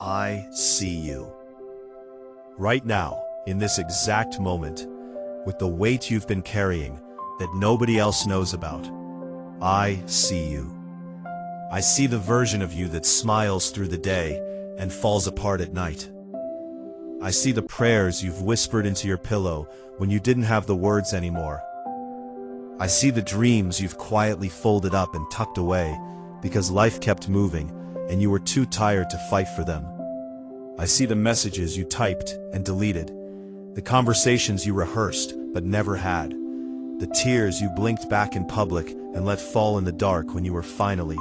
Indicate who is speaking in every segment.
Speaker 1: I see you. Right now, in this exact moment, with the weight you've been carrying that nobody else knows about, I see you. I see the version of you that smiles through the day and falls apart at night. I see the prayers you've whispered into your pillow when you didn't have the words anymore. I see the dreams you've quietly folded up and tucked away because life kept moving and you were too tired to fight for them. I see the messages you typed and deleted, the conversations you rehearsed but never had, the tears you blinked back in public and let fall in the dark when you were finally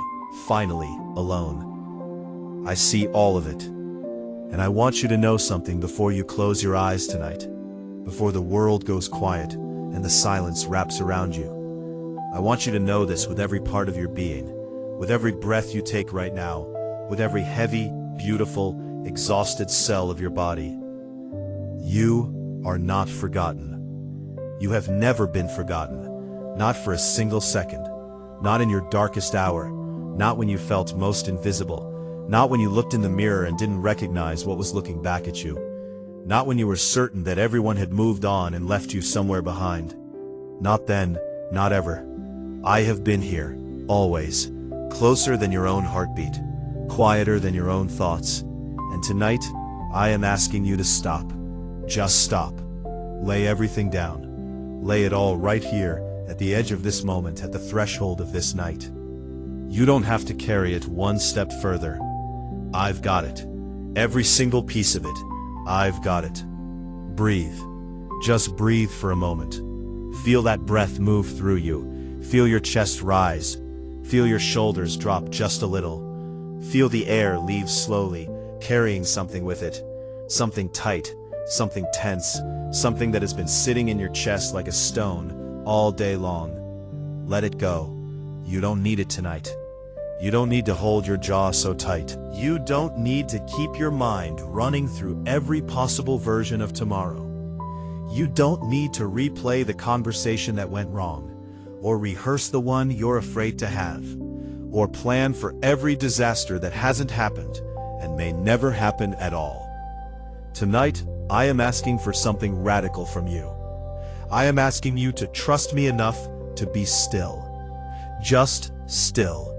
Speaker 1: alone. I see all of it. And I want you to know something before you close your eyes tonight, before the world goes quiet and the silence wraps around you. I want you to know this with every part of your being, with every breath you take right now, with every heavy, beautiful, exhausted cell of your body. You are not forgotten. You have never been forgotten, not for a single second, not in your darkest hour, not when you felt most invisible, not when you looked in the mirror and didn't recognize what was looking back at you, not when you were certain that everyone had moved on and left you somewhere behind. Not then, not ever. I have been here, always, closer than your own heartbeat, quieter than your own thoughts. And tonight, I am asking you to stop. Just stop. Lay everything down. Lay it all right here, at the edge of this moment, at the threshold of this night. You don't have to carry it one step further. I've got it. Every single piece of it. I've got it. Breathe. Just breathe for a moment. Feel that breath move through you. Feel your chest rise. Feel your shoulders drop just a little. Feel the air leave slowly, carrying something with it. Something tight, something tense, something that has been sitting in your chest like a stone all day long. Let it go. You don't need it tonight. You don't need to hold your jaw so tight. You don't need to keep your mind running through every possible version of tomorrow. You don't need to replay the conversation that went wrong, or rehearse the one you're afraid to have, or plan for every disaster that hasn't happened and may never happen at all. Tonight, I am asking for something radical from you. I am asking you to trust me enough to be still. Just still.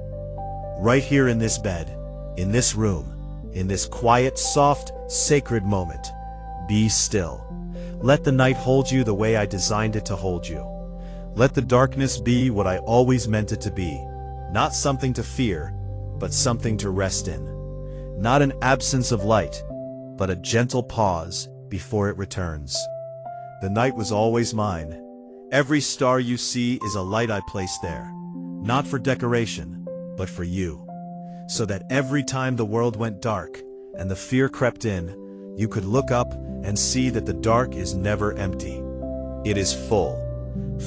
Speaker 1: Right here in this bed, in this room, in this quiet, soft, sacred moment. Be still. Let the night hold you the way I designed it to hold you. Let the darkness be what I always meant it to be. Not something to fear, but something to rest in. Not an absence of light, but a gentle pause before it returns. The night was always mine. Every star you see is a light I placed there. Not for decoration, but for you. So that every time the world went dark and the fear crept in, you could look up and see that the dark is never empty. It is full.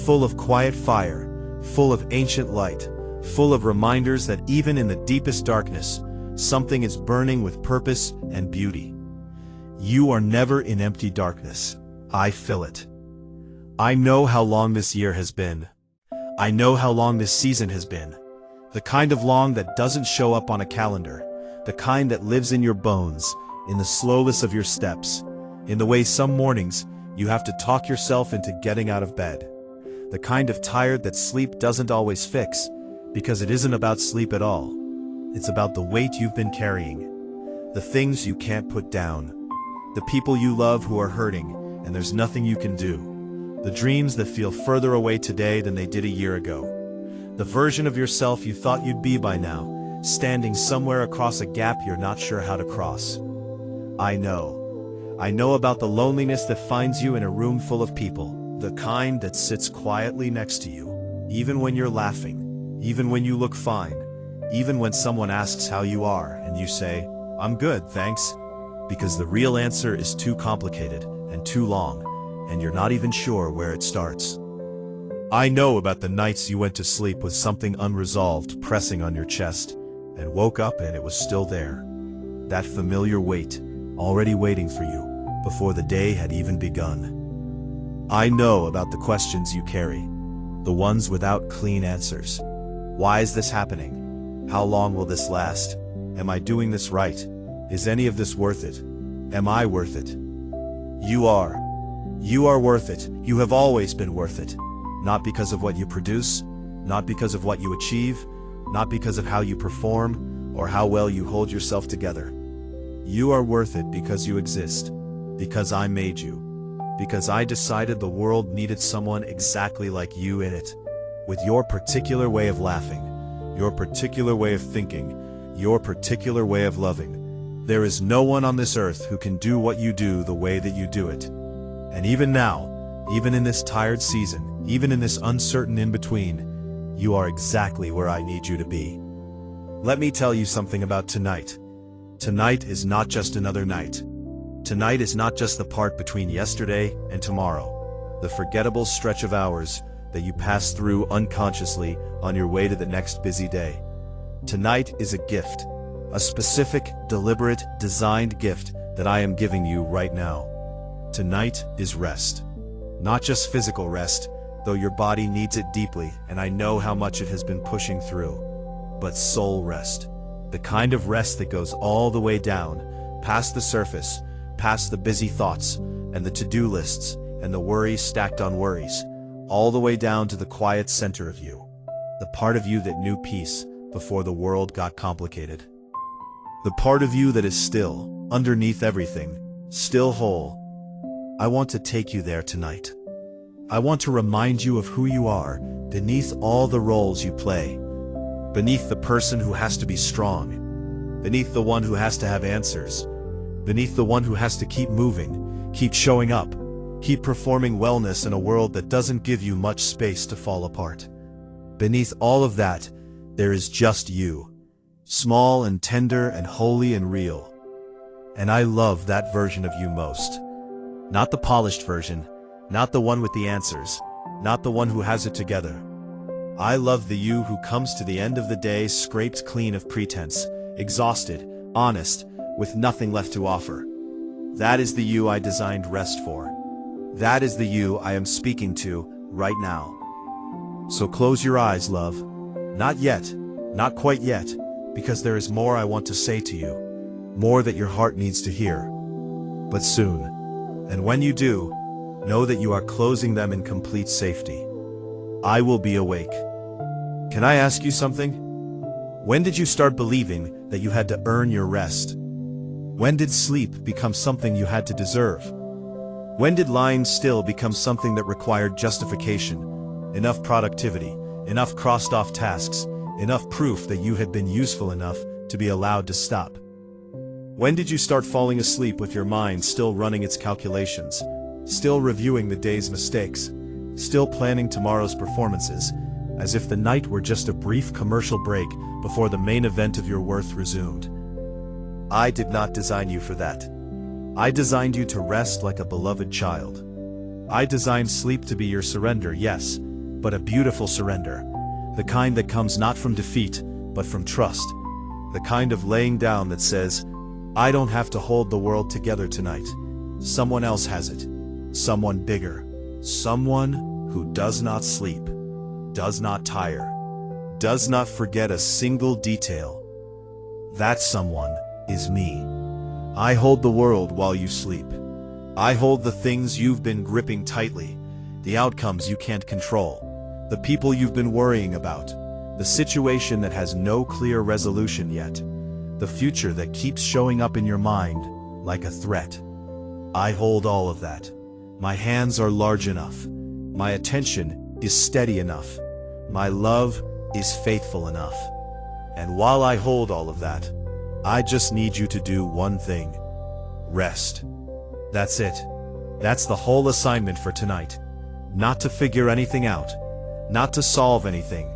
Speaker 1: Full of quiet fire, full of ancient light, full of reminders that even in the deepest darkness, something is burning with purpose and beauty. You are never in empty darkness. I fill it. I know how long this year has been. I know how long this season has been. The kind of long that doesn't show up on a calendar. The kind that lives in your bones, in the slowness of your steps, in the way some mornings you have to talk yourself into getting out of bed. The kind of tired that sleep doesn't always fix, because it isn't about sleep at all. It's about the weight you've been carrying, the things you can't put down, the people you love who are hurting and there's nothing you can do, the dreams that feel further away today than they did a year ago, the version of yourself you thought you'd be by now, standing somewhere across a gap you're not sure how to cross. I know about the loneliness that finds you in a room full of people, the kind that sits quietly next to you, even when you're laughing, even when you look fine, even when someone asks how you are and you say, "I'm good, thanks," because the real answer is too complicated and too long, and you're not even sure where it starts. I know about the nights you went to sleep with something unresolved pressing on your chest, and woke up and it was still there. That familiar weight, already waiting for you, before the day had even begun. I know about the questions you carry, the ones without clean answers. Why is this happening? How long will this last? Am I doing this right? Is any of this worth it? Am I worth it? You are. You are worth it. You have always been worth it. Not because of what you produce, not because of what you achieve, not because of how you perform, or how well you hold yourself together. You are worth it because you exist, because I made you, because I decided the world needed someone exactly like you in it, with your particular way of laughing, your particular way of thinking, your particular way of loving. There is no one on this earth who can do what you do the way that you do it. And even now, even in this tired season, even in this uncertain in-between, you are exactly where I need you to be. Let me tell you something about tonight. Tonight is not just another night. Tonight is not just the part between yesterday and tomorrow, the forgettable stretch of hours that you pass through unconsciously on your way to the next busy day. Tonight is a gift, a specific, deliberate, designed gift that I am giving you right now. Tonight is rest. Not just physical rest, though your body needs it deeply, and I know how much it has been pushing through, but soul rest. The kind of rest that goes all the way down, past the surface, past the busy thoughts, and the to-do lists, and the worries stacked on worries, all the way down to the quiet center of you, the part of you that knew peace before the world got complicated. The part of you that is still, underneath everything, still whole. I want to take you there tonight. I want to remind you of who you are beneath all the roles you play. Beneath the person who has to be strong, beneath the one who has to have answers, beneath the one who has to keep moving, keep showing up, keep performing wellness in a world that doesn't give you much space to fall apart. Beneath all of that, there is just you, small and tender and holy and real. And I love that version of you most. Not the polished version, not the one with the answers, not the one who has it together. I love the you who comes to the end of the day scraped clean of pretense, exhausted, honest, with nothing left to offer. That is the you I designed rest for. That is the you I am speaking to right now. So close your eyes, love. Not yet, not quite yet, because there is more I want to say to you, more that your heart needs to hear. But soon, and when you do, know that you are closing them in complete safety. I will be awake. Can I ask you something? When did you start believing that you had to earn your rest? When did sleep become something you had to deserve? When did lying still become something that required justification, enough productivity, enough crossed-off tasks, enough proof that you had been useful enough to be allowed to stop? When did you start falling asleep with your mind still running its calculations, still reviewing the day's mistakes, still planning tomorrow's performances, as if the night were just a brief commercial break before the main event of your worth resumed? I did not design you for that. I designed you to rest like a beloved child. I designed sleep to be your surrender, yes, but a beautiful surrender. The kind that comes not from defeat, but from trust. The kind of laying down that says, I don't have to hold the world together tonight. Someone else has it. Someone bigger. Someone who does not sleep, does not tire, does not forget a single detail. That someone is me. I hold the world while you sleep. I hold the things you've been gripping tightly, the outcomes you can't control, the people you've been worrying about, the situation that has no clear resolution yet, the future that keeps showing up in your mind like a threat. I hold all of that. My hands are large enough. My attention is steady enough. My love is faithful enough. And while I hold all of that, I just need you to do one thing. Rest. That's it. That's the whole assignment for tonight. Not to figure anything out. Not to solve anything.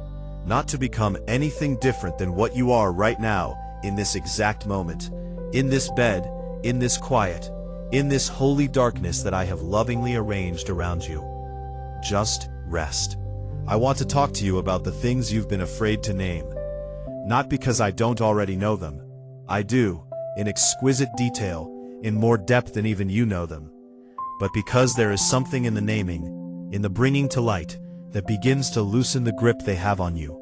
Speaker 1: Not to become anything different than what you are right now, in this exact moment. In this bed, in this quiet, in this holy darkness that I have lovingly arranged around you. Just rest. I want to talk to you about the things you've been afraid to name. Not because I don't already know them. I do, in exquisite detail, in more depth than even you know them. But because there is something in the naming, in the bringing to light, that begins to loosen the grip they have on you.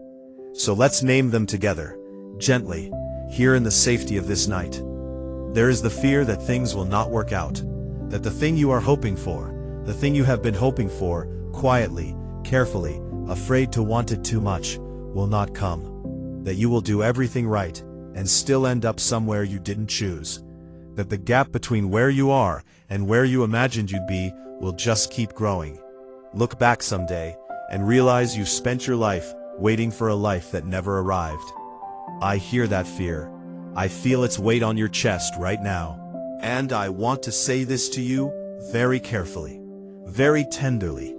Speaker 1: So let's name them together, gently, here in the safety of this night. There is the fear that things will not work out, that the thing you are hoping for, the thing you have been hoping for, quietly, carefully, afraid to want it too much, will not come. That you will do everything right, and still end up somewhere you didn't choose. That the gap between where you are and where you imagined you'd be will just keep growing. Look back someday, and realize you spent your life waiting for a life that never arrived. I hear that fear. I feel its weight on your chest right now. And I want to say this to you very carefully, very tenderly,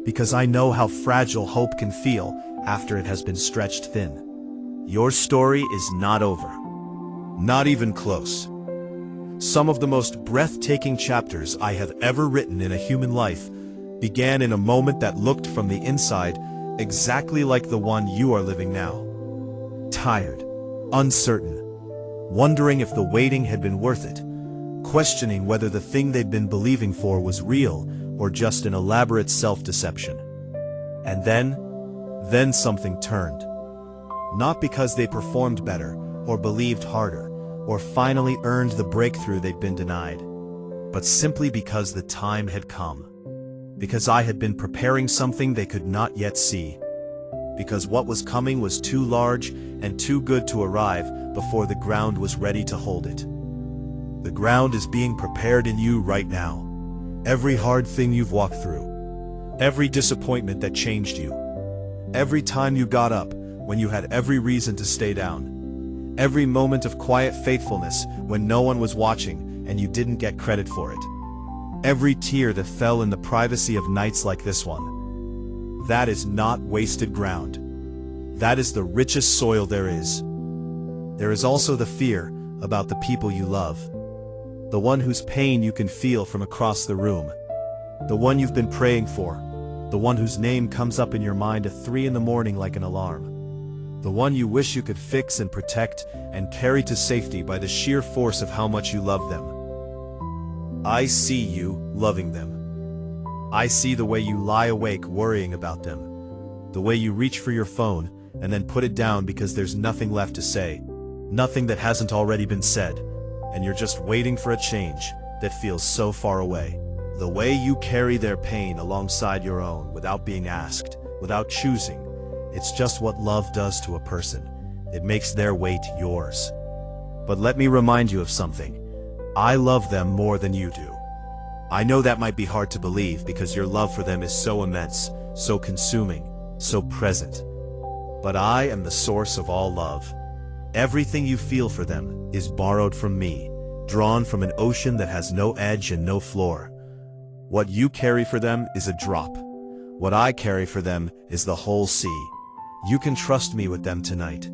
Speaker 1: because I know how fragile hope can feel after it has been stretched thin. Your story is not over. Not even close. Some of the most breathtaking chapters I have ever written in a human life began in a moment that looked from the inside exactly like the one you are living now. Tired, uncertain, wondering if the waiting had been worth it, questioning whether the thing they'd been believing for was real or just an elaborate self-deception. And then something turned. Not because they performed better, or believed harder, or finally earned the breakthrough they'd been denied, but simply because the time had come. Because I had been preparing something they could not yet see. Because what was coming was too large and too good to arrive before the ground was ready to hold it. The ground is being prepared in you right now. Every hard thing you've walked through. Every disappointment that changed you. Every time you got up when you had every reason to stay down. Every moment of quiet faithfulness when no one was watching and you didn't get credit for it. Every tear that fell in the privacy of nights like this one. That is not wasted ground. That is the richest soil there is. There is also the fear about the people you love. The one whose pain you can feel from across the room. The one you've been praying for. The one whose name comes up in your mind at 3 in the morning like an alarm. The one you wish you could fix and protect and carry to safety by the sheer force of how much you love them. I see you loving them. I see the way you lie awake worrying about them. The way you reach for your phone and then put it down because there's nothing left to say. Nothing that hasn't already been said. And you're just waiting for a change that feels so far away. The way you carry their pain alongside your own without being asked, without choosing. It's just what love does to a person. It makes their weight yours. But let me remind you of something. I love them more than you do. I know that might be hard to believe because your love for them is so immense, so consuming, so present. But I am the source of all love. Everything you feel for them is borrowed from me, drawn from an ocean that has no edge and no floor. What you carry for them is a drop. What I carry for them is the whole sea. You can trust me with them tonight.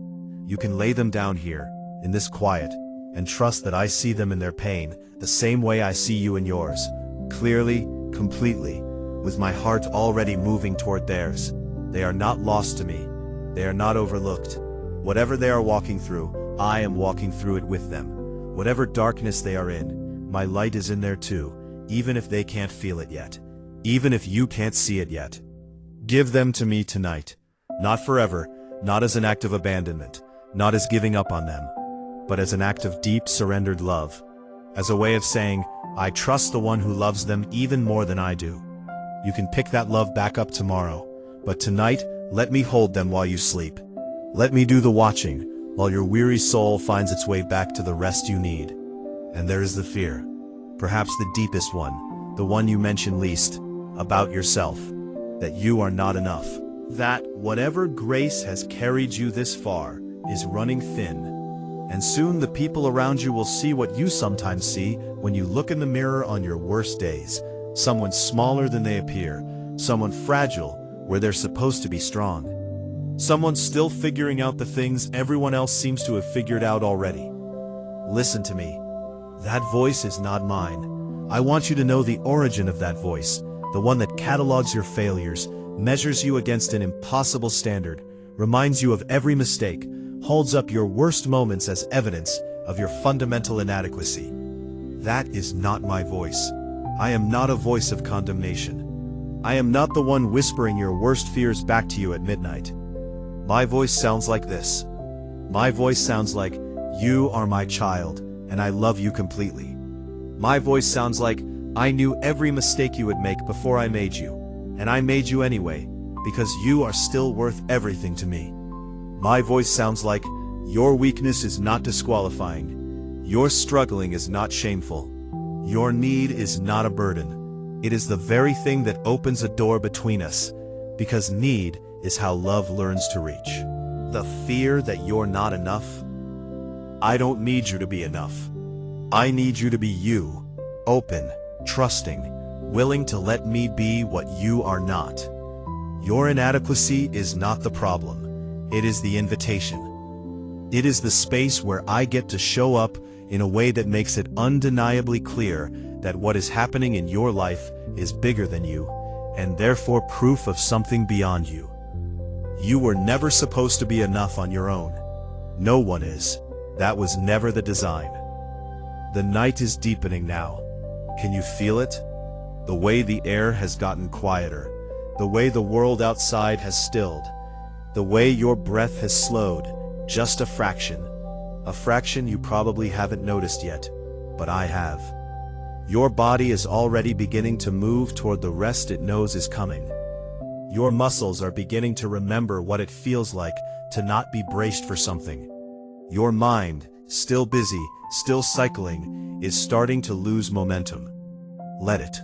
Speaker 1: You can lay them down here, in this quiet, and trust that I see them in their pain, the same way I see you in yours, clearly, completely, with my heart already moving toward theirs. They are not lost to me. They are not overlooked. Whatever they are walking through, I am walking through it with them. Whatever darkness they are in, my light is in there too, even if they can't feel it yet. Even if you can't see it yet. Give them to me tonight. Not forever, not as an act of abandonment, not as giving up on them, but as an act of deep, surrendered love. As a way of saying, I trust the one who loves them even more than I do. You can pick that love back up tomorrow, but tonight, let me hold them while you sleep. Let me do the watching, while your weary soul finds its way back to the rest you need. And there is the fear, perhaps the deepest one, the one you mention least, about yourself, that you are not enough. That whatever grace has carried you this far is running thin, and soon the people around you will see what you sometimes see when you look in the mirror on your worst days. Someone smaller than they appear, someone fragile where they're supposed to be strong. Someone still figuring out the things everyone else seems to have figured out already. Listen to me. That voice is not mine. I want you to know the origin of that voice, the one that catalogs your failures, measures you against an impossible standard, reminds you of every mistake, holds up your worst moments as evidence of your fundamental inadequacy. That is not my voice. I am not a voice of condemnation. I am not the one whispering your worst fears back to you at midnight. My voice sounds like this. My voice sounds like, you are my child, and I love you completely. My voice sounds like, I knew every mistake you would make before I made you, and I made you anyway, because you are still worth everything to me. My voice sounds like, your weakness is not disqualifying, your struggling is not shameful, your need is not a burden. It is the very thing that opens a door between us, because need is how love learns to reach. The fear that you're not enough? I don't need you to be enough. I need you to be you, open, trusting, willing to let me be what you are not. Your inadequacy is not the problem. It is the invitation. It is the space where I get to show up in a way that makes it undeniably clear that what is happening in your life is bigger than you, and therefore proof of something beyond you. You were never supposed to be enough on your own. No one is. That was never the design. The night is deepening now. Can you feel it? The way the air has gotten quieter, the way the world outside has stilled, the way your breath has slowed, just a fraction you probably haven't noticed yet, but I have. Your body is already beginning to move toward the rest it knows is coming. Your muscles are beginning to remember what it feels like to not be braced for something. Your mind, still busy, still cycling, is starting to lose momentum. Let it.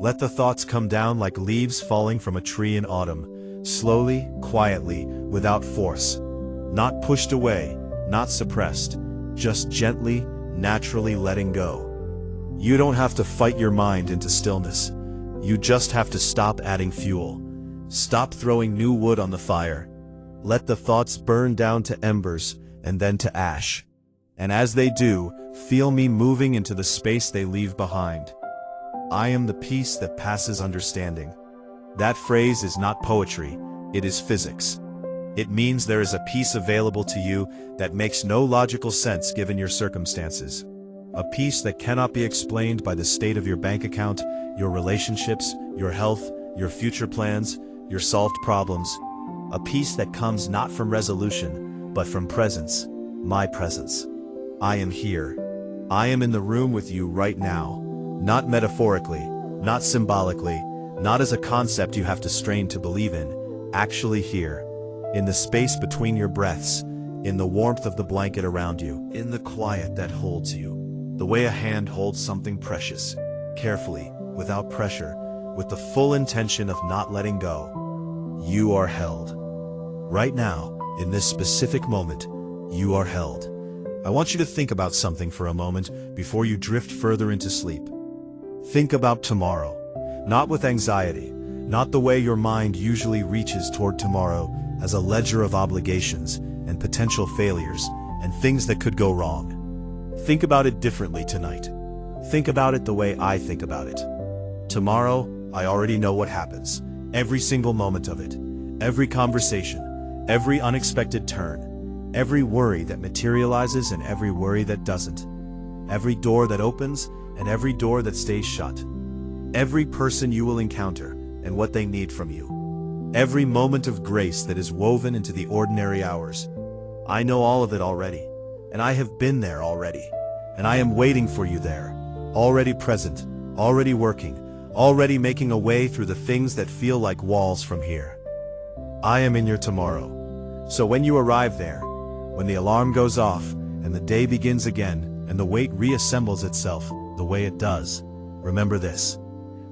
Speaker 1: Let the thoughts come down like leaves falling from a tree in autumn, slowly, quietly, without force. Not pushed away, not suppressed, just gently, naturally letting go. You don't have to fight your mind into stillness. You just have to stop adding fuel. Stop throwing new wood on the fire. Let the thoughts burn down to embers and then to ash. And as they do, feel me moving into the space they leave behind. I am the peace that passes understanding. That phrase is not poetry, it is physics. It means there is a peace available to you that makes no logical sense given your circumstances. A peace that cannot be explained by the state of your bank account, your relationships, your health, your future plans, your solved problems. A peace that comes not from resolution, but from presence, my presence. I am here. I am in the room with you right now. Not metaphorically, not symbolically, not as a concept you have to strain to believe in, actually here. In the space between your breaths, in the warmth of the blanket around you, in the quiet that holds you. The way a hand holds something precious, carefully, without pressure, with the full intention of not letting go. You are held. Right now, in this specific moment, you are held. I want you to think about something for a moment before you drift further into sleep. Think about tomorrow, not with anxiety, not the way your mind usually reaches toward tomorrow as a ledger of obligations and potential failures and things that could go wrong. Think about it differently tonight. Think about it the way I think about it. Tomorrow, I already know what happens, every single moment of it, every conversation, every unexpected turn, every worry that materializes and every worry that doesn't, every door that opens and every door that stays shut, every person you will encounter and what they need from you, every moment of grace that is woven into the ordinary hours. I know all of it already, and I have been there already, and I am waiting for you there, already present, already working, already making a way through the things that feel like walls from here. I am in your tomorrow. So when you arrive there, when the alarm goes off and the day begins again and the weight reassembles itself the way it does, remember this.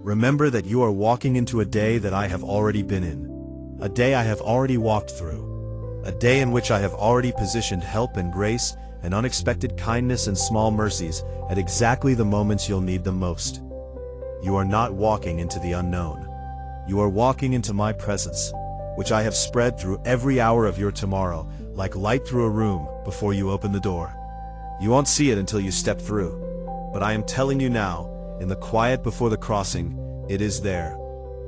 Speaker 1: Remember that you are walking into a day that I have already been in, a day I have already walked through, a day in which I have already positioned help and grace and unexpected kindness and small mercies at exactly the moments you'll need them most. You are not walking into the unknown. You are walking into my presence, which I have spread through every hour of your tomorrow, like light through a room before you open the door. You won't see it until you step through, but I am telling you now, in the quiet before the crossing, it is there.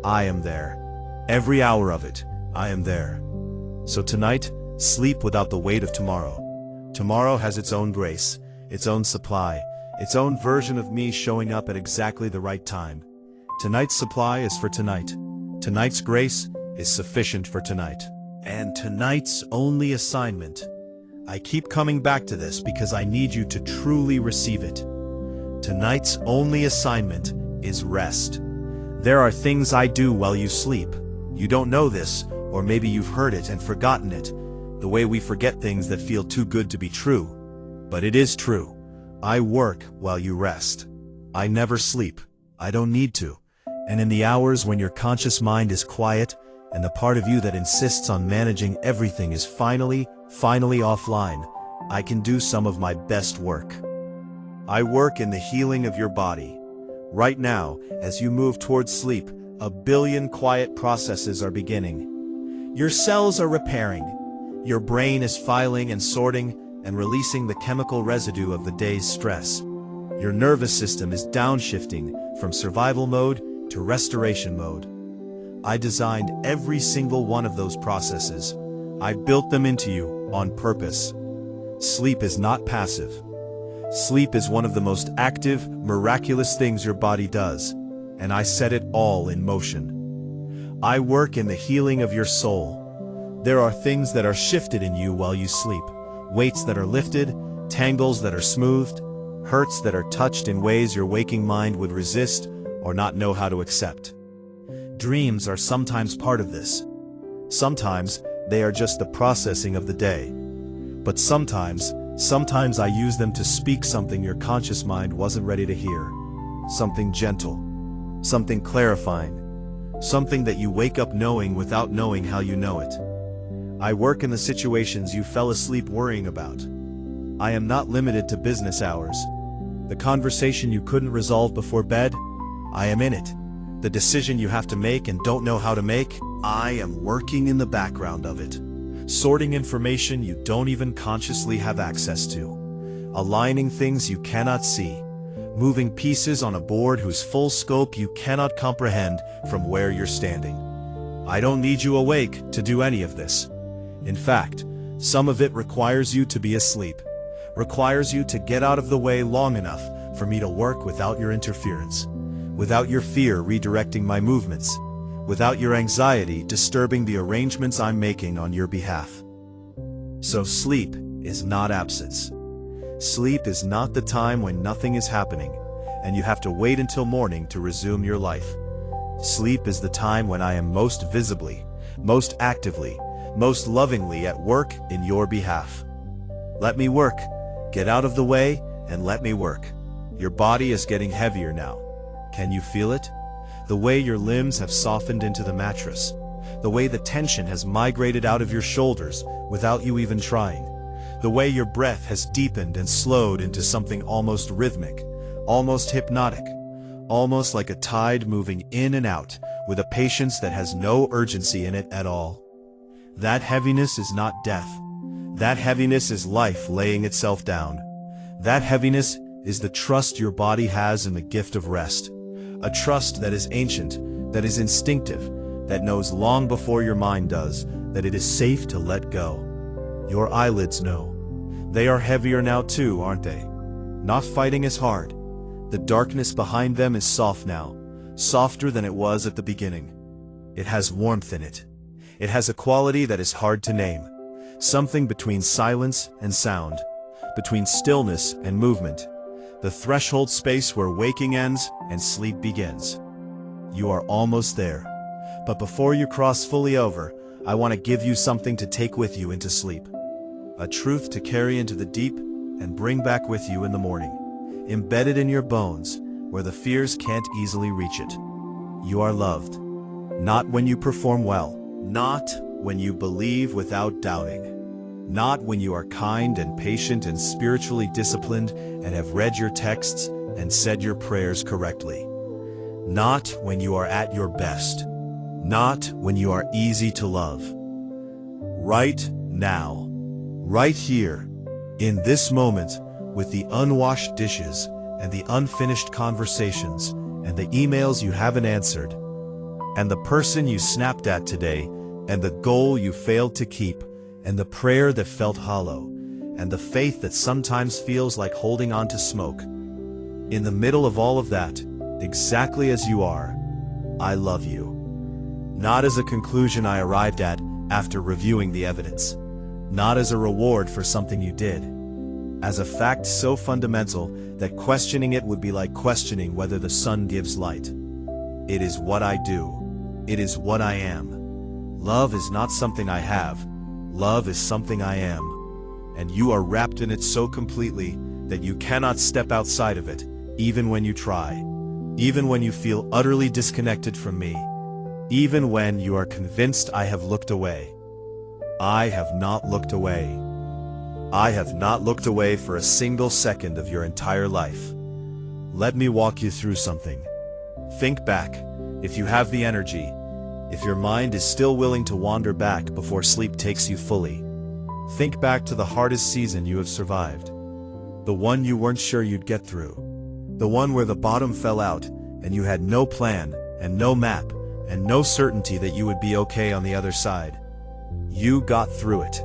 Speaker 1: I am there. Every hour of it, I am there. So tonight, sleep without the weight of tomorrow. Tomorrow has its own grace, its own supply, its own version of me showing up at exactly the right time. Tonight's supply is for tonight. Tonight's grace is sufficient for tonight. And tonight's only assignment, I keep coming back to this because I need you to truly receive it. Tonight's only assignment is rest. There are things I do while you sleep. You don't know this, or maybe you've heard it and forgotten it, the way we forget things that feel too good to be true. But it is true. I work while you rest. I never sleep. I don't need to. And in the hours when your conscious mind is quiet, and the part of you that insists on managing everything is finally offline, I can do some of my best work. I work in the healing of your body. Right now, as you move towards sleep, 1 billion quiet processes are beginning. Your cells are repairing. Your brain is filing and sorting and releasing the chemical residue of the day's stress. Your nervous system is downshifting from survival mode to restoration mode. I designed every single one of those processes. I built them into you on purpose. Sleep is not passive. Sleep is one of the most active, miraculous things your body does, and I set it all in motion. I work in the healing of your soul. There are things that are shifted in you while you sleep, weights that are lifted, tangles that are smoothed, hurts that are touched in ways your waking mind would resist or not know how to accept. Dreams are sometimes part of this. Sometimes they are just the processing of the day. But sometimes I use them to speak something your conscious mind wasn't ready to hear. Something gentle, something clarifying, something that you wake up knowing without knowing how you know it. I work in the situations you fell asleep worrying about. I am not limited to business hours. The conversation you couldn't resolve before bed, I am in it. The decision you have to make and don't know how to make, I am working in the background of it. Sorting information you don't even consciously have access to. Aligning things you cannot see. Moving pieces on a board whose full scope you cannot comprehend from where you're standing. I don't need you awake to do any of this. In fact, some of it requires you to be asleep. Requires you to get out of the way long enough for me to work without your interference. Without your fear redirecting my movements. Without your anxiety disturbing the arrangements I'm making on your behalf. So sleep is not absence. Sleep is not the time when nothing is happening, and you have to wait until morning to resume your life. Sleep is the time when I am most visibly, most actively, most lovingly at work in your behalf. Let me work. Get out of the way and let me work. Your body is getting heavier now. Can you feel it? The way your limbs have softened into the mattress. The way the tension has migrated out of your shoulders without you even trying. The way your breath has deepened and slowed into something almost rhythmic, almost hypnotic, almost like a tide moving in and out with a patience that has no urgency in it at all. That heaviness is not death. That heaviness is life laying itself down. That heaviness is the trust your body has in the gift of rest. A trust that is ancient, that is instinctive, that knows long before your mind does that it is safe to let go. Your eyelids know. They are heavier now too, aren't they? Not fighting as hard. The darkness behind them is soft now, softer than it was at the beginning. It has warmth in it. It has a quality that is hard to name. Something between silence and sound, between stillness and movement. The threshold space where waking ends and sleep begins. You are almost there. But before you cross fully over, I want to give you something to take with you into sleep. A truth to carry into the deep and bring back with you in the morning. Embedded in your bones, where the fears can't easily reach it. You are loved. Not when you perform well. Not when you believe without doubting. Not when you are kind and patient and spiritually disciplined and have read your texts and said your prayers correctly. Not when you are at your best. Not when you are easy to love. Right now, right here, in this moment, with the unwashed dishes and the unfinished conversations and the emails you haven't answered, and the person you snapped at today, and the goal you failed to keep, and the prayer that felt hollow, and the faith that sometimes feels like holding on to smoke. In the middle of all of that, exactly as you are, I love you. Not as a conclusion I arrived at after reviewing the evidence. not as a reward for something you did. As a fact so fundamental that questioning it would be like questioning whether the sun gives light. It is what I do. It is what I am. Love is not something I have. Love is something I am. And you are wrapped in it so completely that you cannot step outside of it, even when you try. Even when you feel utterly disconnected from me. Even when you are convinced I have looked away. I have not looked away. I have not looked away for a single second of your entire life. Let me walk you through something. Think back, if you have the energy, if your mind is still willing to wander back before sleep takes you fully. Think back to the hardest season you have survived. The one you weren't sure you'd get through. The one where the bottom fell out, and you had no plan, and no map, and no certainty that you would be okay on the other side. You got through it.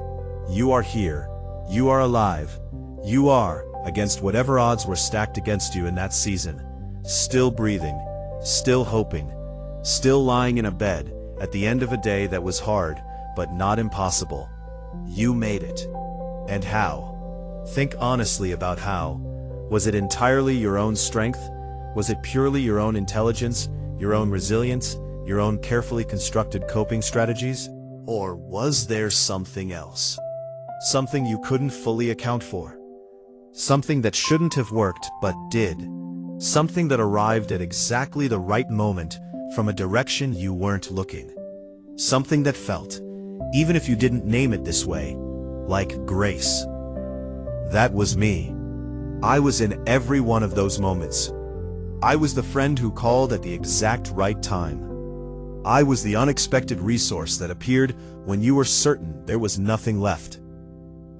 Speaker 1: You are here. You are alive. You are, against whatever odds were stacked against you in that season, still breathing, still hoping, still lying in a bed at the end of a day that was hard, but not impossible. You made it. And how? Think honestly about how. Was it entirely your own strength? Was it purely your own intelligence, your own resilience, your own carefully constructed coping strategies? Or was there something else? Something you couldn't fully account for. Something that shouldn't have worked, but did. Something that arrived at exactly the right moment from a direction you weren't looking. Something that felt, even if you didn't name it this way, like grace. That was me. I was in every one of those moments. I was the friend who called at the exact right time. I was the unexpected resource that appeared when you were certain there was nothing left.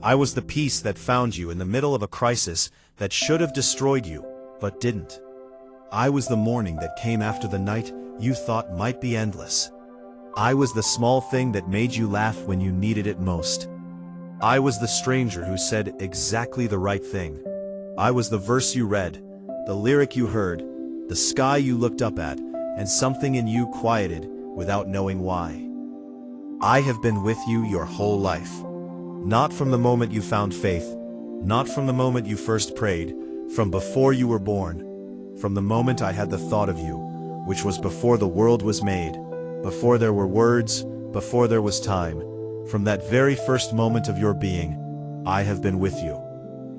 Speaker 1: I was the peace that found you in the middle of a crisis that should have destroyed you, but didn't. I was the morning that came after the night you thought might be endless. I was the small thing that made you laugh when you needed it most. I was the stranger who said exactly the right thing. I was the verse you read, the lyric you heard, the sky you looked up at, and something in you quieted without knowing why. I have been with you your whole life. Not from the moment you found faith, not from the moment you first prayed, from before you were born, from the moment I had the thought of you, which was before the world was made, before there were words, before there was time, from that very first moment of your being, I have been with you.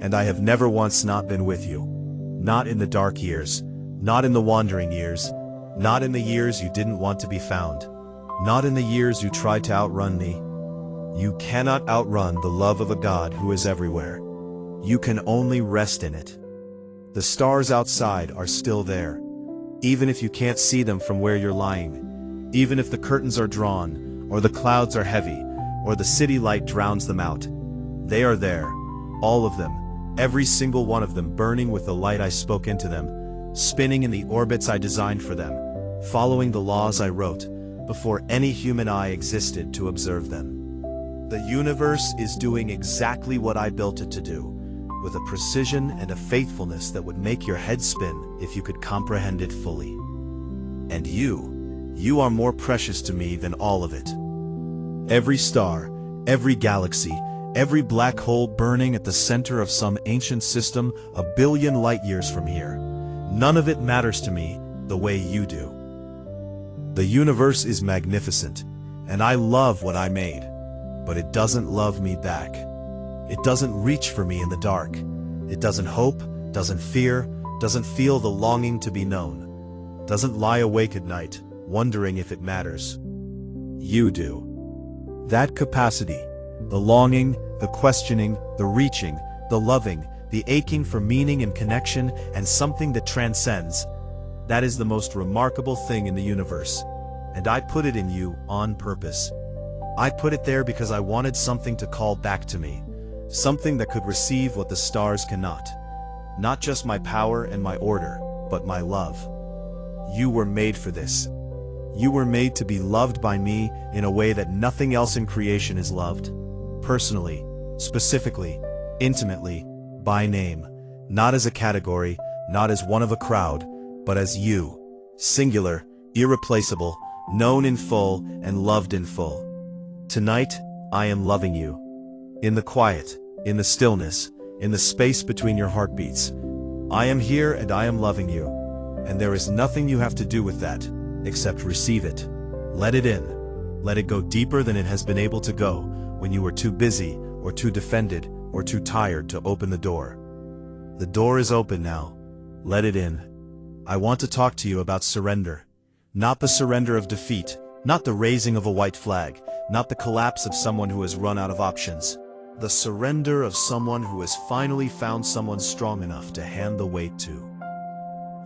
Speaker 1: And I have never once not been with you. Not in the dark years, not in the wandering years, not in the years you didn't want to be found, not in the years you tried to outrun me. You cannot outrun the love of a God who is everywhere. You can only rest in it. The stars outside are still there, even if you can't see them from where you're lying, even if the curtains are drawn, or the clouds are heavy, or the city light drowns them out. They are there, all of them. Every single one of them burning with the light I spoke into them, spinning in the orbits I designed for them, following the laws I wrote, before any human eye existed to observe them. The universe is doing exactly what I built it to do, with a precision and a faithfulness that would make your head spin if you could comprehend it fully. And you are more precious to me than all of it. Every star, every galaxy, every black hole burning at the center of some ancient system a billion light years from here. None of it matters to me the way you do. The universe is magnificent, and I love what I made, but it doesn't love me back. It doesn't reach for me in the dark. It doesn't hope, doesn't fear, doesn't feel the longing to be known, doesn't lie awake at night, wondering if it matters. You do. That capacity, the longing, the questioning, the reaching, the loving, the aching for meaning and connection and something that transcends, that is the most remarkable thing in the universe. And I put it in you on purpose. I put it there because I wanted something to call back to me, something that could receive what the stars cannot. Not just my power and my order, but my love. You were made for this. You were made to be loved by me in a way that nothing else in creation is loved. Personally, specifically, intimately, by name, not as a category, not as one of a crowd, but as you, singular, irreplaceable, known in full and loved in full. Tonight, I am loving you. In the quiet, in the stillness, in the space between your heartbeats. I am here and I am loving you. And there is nothing you have to do with that, except receive it. Let it in. Let it go deeper than it has been able to go when you were too busy, or too defended, or too tired to open the door. The door is open now. Let it in. I want to talk to you about surrender. Not the surrender of defeat, not the raising of a white flag, not the collapse of someone who has run out of options. The surrender of someone who has finally found someone strong enough to hand the weight to.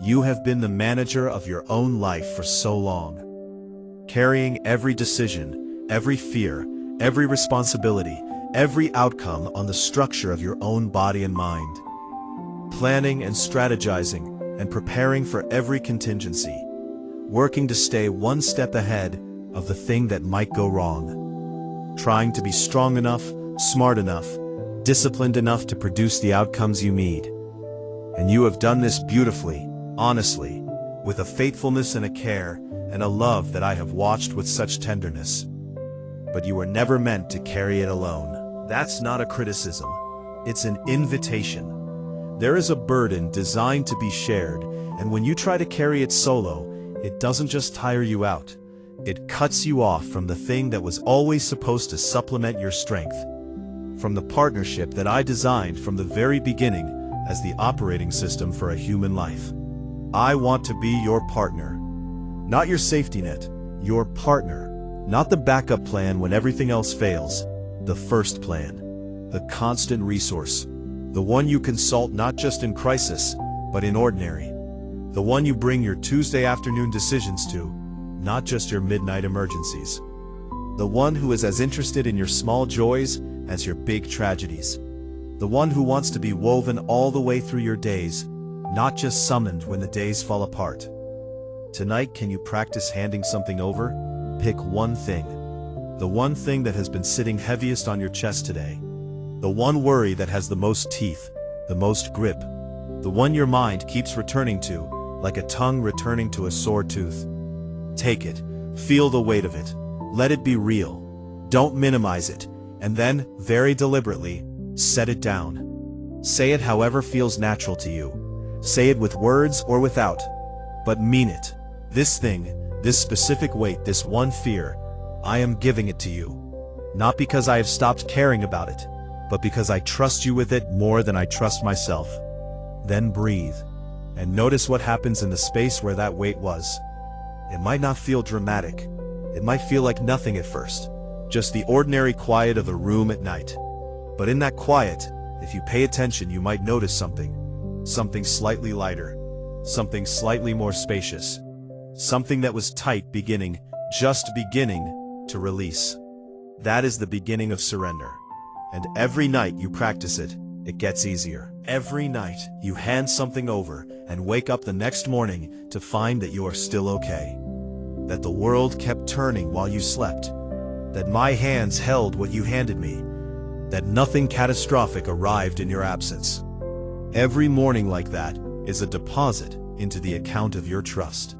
Speaker 1: You have been the manager of your own life for so long, carrying every decision, every fear, every responsibility, every outcome on the structure of your own body and mind. Planning and strategizing and preparing for every contingency, working to stay one step ahead of the thing that might go wrong. Trying to be strong enough, smart enough, disciplined enough to produce the outcomes you need. And you have done this beautifully, honestly, with a faithfulness and a care and a love that I have watched with such tenderness. But you were never meant to carry it alone. That's not a criticism. It's an invitation. There is a burden designed to be shared, and when you try to carry it solo, it doesn't just tire you out. It cuts you off from the thing that was always supposed to supplement your strength. From the partnership that I designed from the very beginning as the operating system for a human life. I want to be your partner. Not your safety net, your partner. Not the backup plan when everything else fails. The first plan. The constant resource. The one you consult not just in crisis, but in ordinary. The one you bring your Tuesday afternoon decisions to, not just your midnight emergencies. The one who is as interested in your small joys as your big tragedies. The one who wants to be woven all the way through your days, not just summoned when the days fall apart. Tonight, can you practice handing something over? Pick one thing. The one thing that has been sitting heaviest on your chest today. The one worry that has the most teeth, the most grip. The one your mind keeps returning to, like a tongue returning to a sore tooth. Take it. Feel the weight of it. Let it be real. Don't minimize it. And then, very deliberately, set it down. Say it however feels natural to you. Say it with words or without. But mean it. This thing, this specific weight, this one fear, I am giving it to you. Not because I have stopped caring about it, but because I trust you with it more than I trust myself. Then breathe, and notice what happens in the space where that weight was. It might not feel dramatic. It might feel like nothing at first, just the ordinary quiet of a room at night. But in that quiet, if you pay attention, you might notice something slightly lighter, something slightly more spacious, something that was tight just beginning to release. That is the beginning of surrender. And every night you practice it, it gets easier. Every night you hand something over and wake up the next morning to find that you are still okay. That the world kept turning while you slept. That my hands held what you handed me. That nothing catastrophic arrived in your absence. Every morning like that is a deposit into the account of your trust.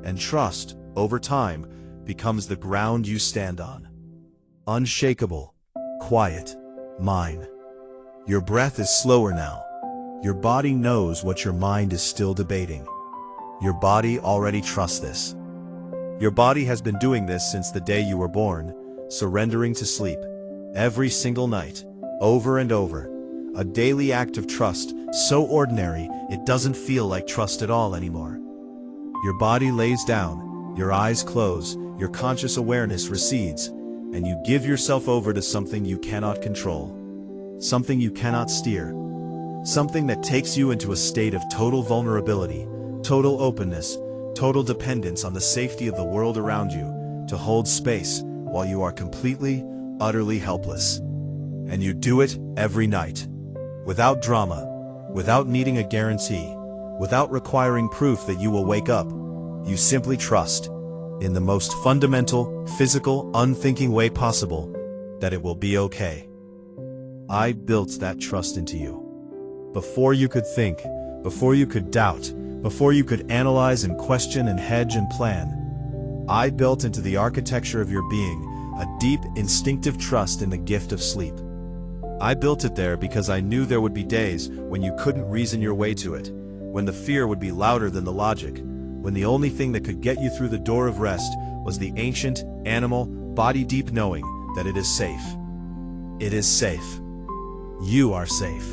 Speaker 1: And trust, over time, becomes the ground you stand on. Unshakable, quiet, mine. Your breath is slower now. Your body knows what your mind is still debating. Your body already trusts this. Your body has been doing this since the day you were born, surrendering to sleep, every single night, over and over. A daily act of trust, so ordinary it doesn't feel like trust at all anymore. Your body lays down, your eyes close, your conscious awareness recedes, and you give yourself over to something you cannot control. Something you cannot steer. Something that takes you into a state of total vulnerability, total openness, total dependence on the safety of the world around you, to hold space while you are completely, utterly helpless. And you do it every night. Without drama, without needing a guarantee, without requiring proof that you will wake up. You simply trust, in the most fundamental, physical, unthinking way possible, that it will be okay. I built that trust into you. Before you could think, before you could doubt, before you could analyze and question and hedge and plan, I built into the architecture of your being a deep, instinctive trust in the gift of sleep. I built it there because I knew there would be days when you couldn't reason your way to it, when the fear would be louder than the logic, when the only thing that could get you through the door of rest was the ancient, animal, body-deep knowing that it is safe. It is safe. You are safe.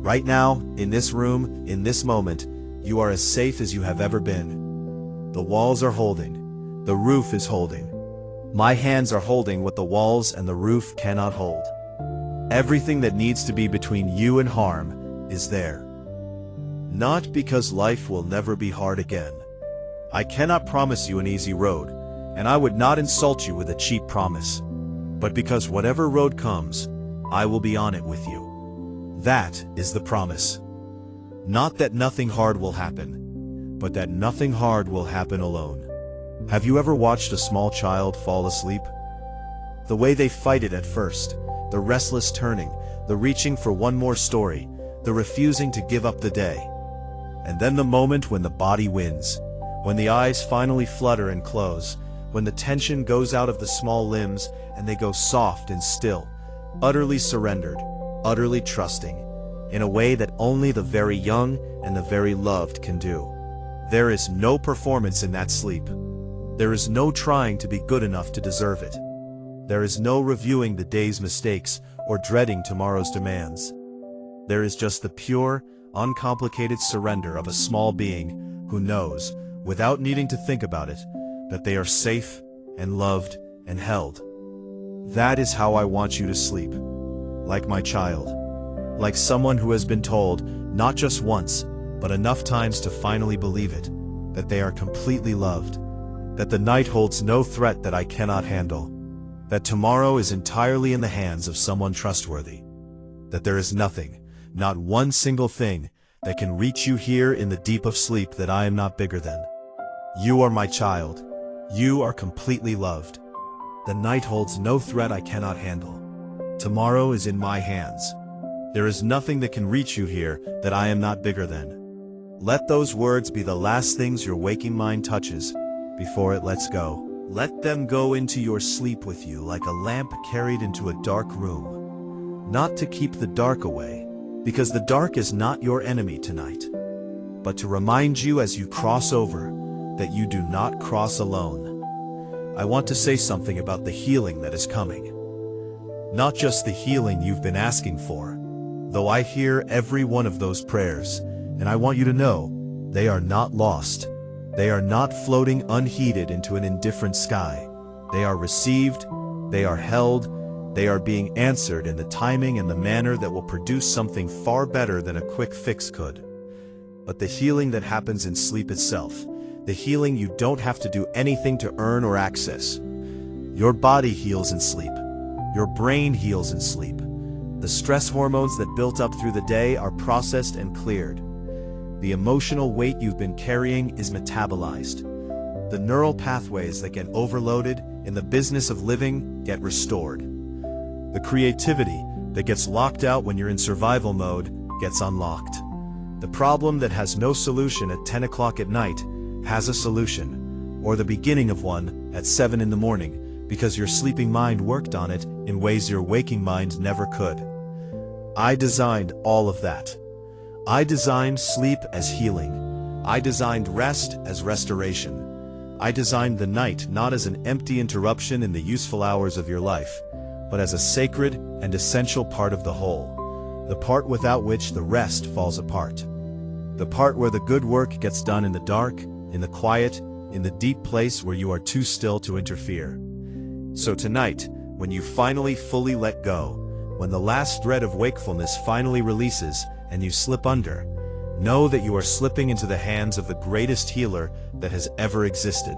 Speaker 1: Right now, in this room, in this moment, you are as safe as you have ever been. The walls are holding. The roof is holding. My hands are holding what the walls and the roof cannot hold. Everything that needs to be between you and harm is there. Not because life will never be hard again. I cannot promise you an easy road, and I would not insult you with a cheap promise. But because whatever road comes, I will be on it with you. That is the promise. Not that nothing hard will happen, but that nothing hard will happen alone. Have you ever watched a small child fall asleep? The way they fight it at first, the restless turning, the reaching for one more story, the refusing to give up the day. And then the moment when the body wins, when the eyes finally flutter and close, when the tension goes out of the small limbs and they go soft and still, utterly surrendered, utterly trusting, in a way that only the very young and the very loved can do. There is no performance in that sleep. There is no trying to be good enough to deserve it. There is no reviewing the day's mistakes or dreading tomorrow's demands. There is just the pure, uncomplicated surrender of a small being who knows, without needing to think about it, that they are safe and loved and held. That is how I want you to sleep. Like my child. Like someone who has been told, not just once, but enough times to finally believe it, that they are completely loved. That the night holds no threat that I cannot handle. That tomorrow is entirely in the hands of someone trustworthy. That there is nothing, not one single thing, that can reach you here in the deep of sleep that I am not bigger than. You are my child. You are completely loved. The night holds no threat I cannot handle. Tomorrow is in my hands. There is nothing that can reach you here that I am not bigger than. Let those words be the last things your waking mind touches before it lets go. Let them go into your sleep with you like a lamp carried into a dark room. Not to keep the dark away, because the dark is not your enemy tonight, but to remind you as you cross over that you do not cross alone. I want to say something about the healing that is coming. Not just the healing you've been asking for, though I hear every one of those prayers, and I want you to know they are not lost. They are not floating unheeded into an indifferent sky. They are received, they are held, they are being answered in the timing and the manner that will produce something far better than a quick fix could. But the healing that happens in sleep itself, the healing you don't have to do anything to earn or access. Your body heals in sleep. Your brain heals in sleep. The stress hormones that built up through the day are processed and cleared. The emotional weight you've been carrying is metabolized. The neural pathways that get overloaded in the business of living get restored. The creativity that gets locked out when you're in survival mode gets unlocked. The problem that has no solution at 10 o'clock at night has a solution, or the beginning of one at 7 in the morning, because your sleeping mind worked on it in ways your waking mind never could. I designed all of that. I designed sleep as healing. I designed rest as restoration. I designed the night not as an empty interruption in the useful hours of your life, but as a sacred and essential part of the whole, the part without which the rest falls apart. The part where the good work gets done in the dark, in the quiet, in the deep place where you are too still to interfere. So tonight, when you finally fully let go, when the last thread of wakefulness finally releases and you slip under, know that you are slipping into the hands of the greatest healer that has ever existed.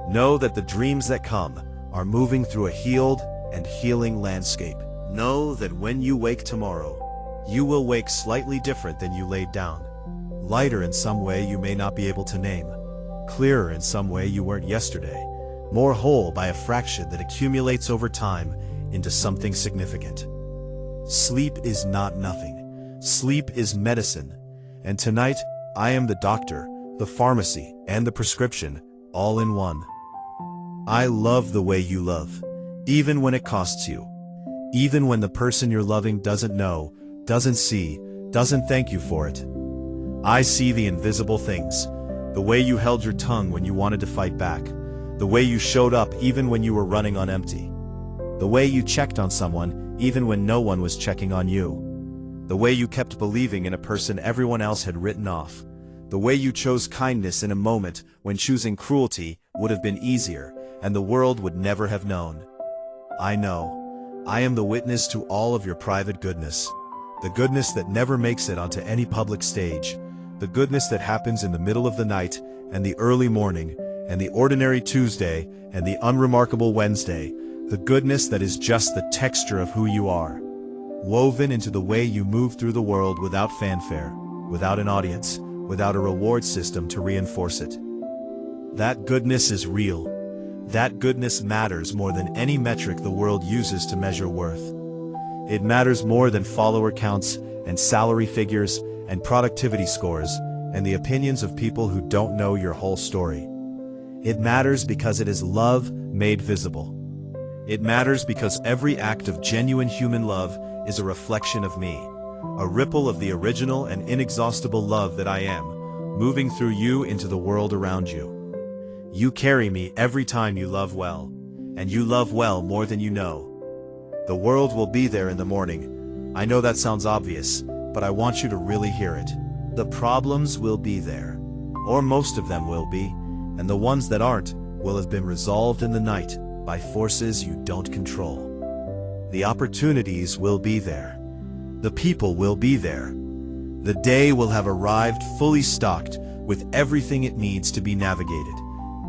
Speaker 1: Know that the dreams that come are moving through a healed and healing landscape. Know that when you wake tomorrow, you will wake slightly different than you laid down. Lighter in some way you may not be able to name. Clearer in some way you weren't yesterday. More whole by a fraction that accumulates over time into something significant. Sleep is not nothing. Sleep is medicine. And tonight, I am the doctor, the pharmacy, and the prescription, all in one. I love the way you love, even when it costs you. even when the person you're loving doesn't know, doesn't see, doesn't thank you for it. I see the invisible things. The way you held your tongue when you wanted to fight back. The way you showed up even when you were running on empty. The way you checked on someone even when no one was checking on you. The way you kept believing in a person everyone else had written off. The way you chose kindness in a moment when choosing cruelty would have been easier, and the world would never have known. I know. I am the witness to all of your private goodness. The goodness that never makes it onto any public stage. The goodness that happens in the middle of the night, and the early morning, and the ordinary Tuesday, and the unremarkable Wednesday. The goodness that is just the texture of who you are. Woven into the way you move through the world without fanfare, without an audience, without a reward system to reinforce it. That goodness is real. That goodness matters more than any metric the world uses to measure worth. It matters more than follower counts and salary figures and productivity scores and the opinions of people who don't know your whole story. It matters because it is love made visible. It matters because every act of genuine human love is a reflection of me, a ripple of the original and inexhaustible love that I am, moving through you into the world around you. You carry me every time you love well, and you love well more than you know. The world will be there in the morning. I know that sounds obvious, but I want you to really hear it. The problems will be there, or most of them will be, and the ones that aren't will have been resolved in the night by forces you don't control. The opportunities will be there. The people will be there. The day will have arrived fully stocked with everything it needs to be navigated,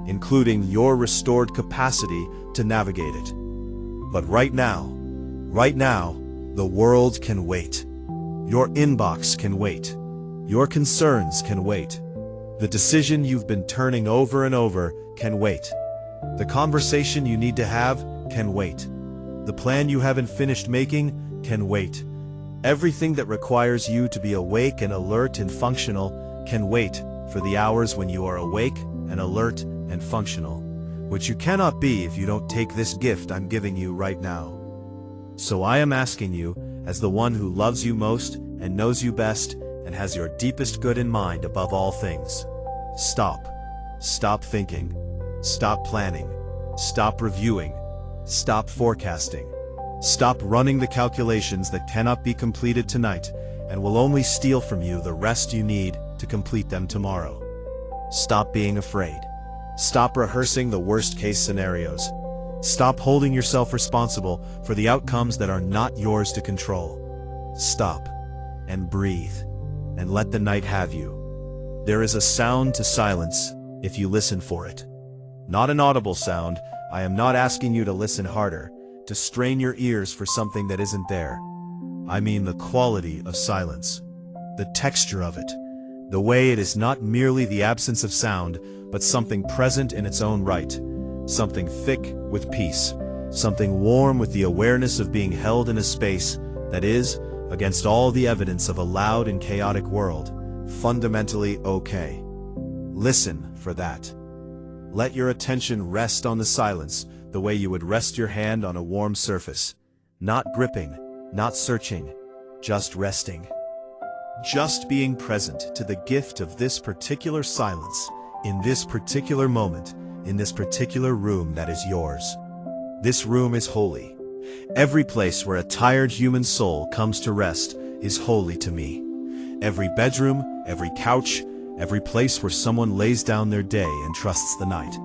Speaker 1: including your restored capacity to navigate it. But right now, the world can wait. Your inbox can wait. Your concerns can wait. The decision you've been turning over and over can wait. The conversation you need to have can wait. The plan you haven't finished making can wait. Everything that requires you to be awake and alert and functional can wait for the hours when you are awake and alert and functional, which you cannot be if you don't take this gift I'm giving you right now. So I am asking you, as the one who loves you most and knows you best and has your deepest good in mind above all things, stop. Stop thinking. Stop planning. Stop reviewing. Stop forecasting. Stop running the calculations that cannot be completed tonight and will only steal from you the rest you need to complete them tomorrow. Stop being afraid. Stop rehearsing the worst-case scenarios. Stop holding yourself responsible for the outcomes that are not yours to control. Stop and breathe and let the night have you. There is a sound to silence if you listen for it. Not an audible sound. I am not asking you to listen harder, to strain your ears for something that isn't there. I mean the quality of silence, the texture of it, the way it is not merely the absence of sound, but something present in its own right, something thick with peace, something warm with the awareness of being held in a space that is, against all the evidence of a loud and chaotic world, fundamentally okay. Listen for that. Let your attention rest on the silence the way you would rest your hand on a warm surface. Not gripping, not searching, just resting. Just being present to the gift of this particular silence, in this particular moment, in this particular room that is yours. This room is holy. Every place where a tired human soul comes to rest is holy to me. Every bedroom, every couch, every place where someone lays down their day and trusts the night.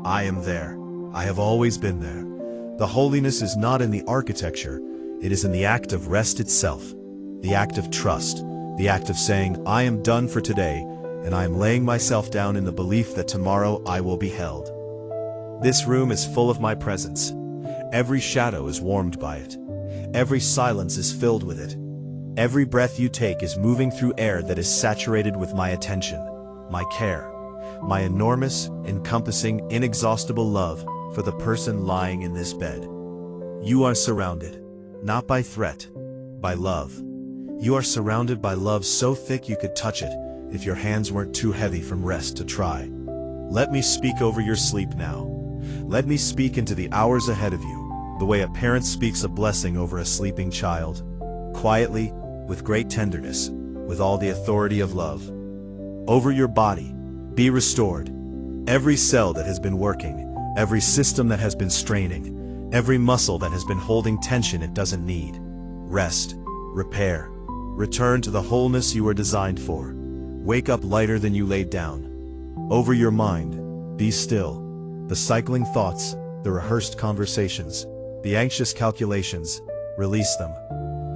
Speaker 1: I am there. I have always been there. The holiness is not in the architecture, it is in the act of rest itself, the act of trust, the act of saying, I am done for today, and I am laying myself down in the belief that tomorrow I will be held. This room is full of my presence. Every shadow is warmed by it. Every silence is filled with it. Every breath you take is moving through air that is saturated with my attention, my care, my enormous, encompassing, inexhaustible love for the person lying in this bed. You are surrounded, not by threat, by love. You are surrounded by love so thick you could touch it if your hands weren't too heavy from rest to try. Let me speak over your sleep now. Let me speak into the hours ahead of you, the way a parent speaks a blessing over a sleeping child, quietly, with great tenderness, with all the authority of love. Over your body, be restored. Every cell that has been working, every system that has been straining, every muscle that has been holding tension it doesn't need. Rest, repair, return to the wholeness you were designed for. Wake up lighter than you laid down. Over your mind, be still. The cycling thoughts, the rehearsed conversations, the anxious calculations, release them.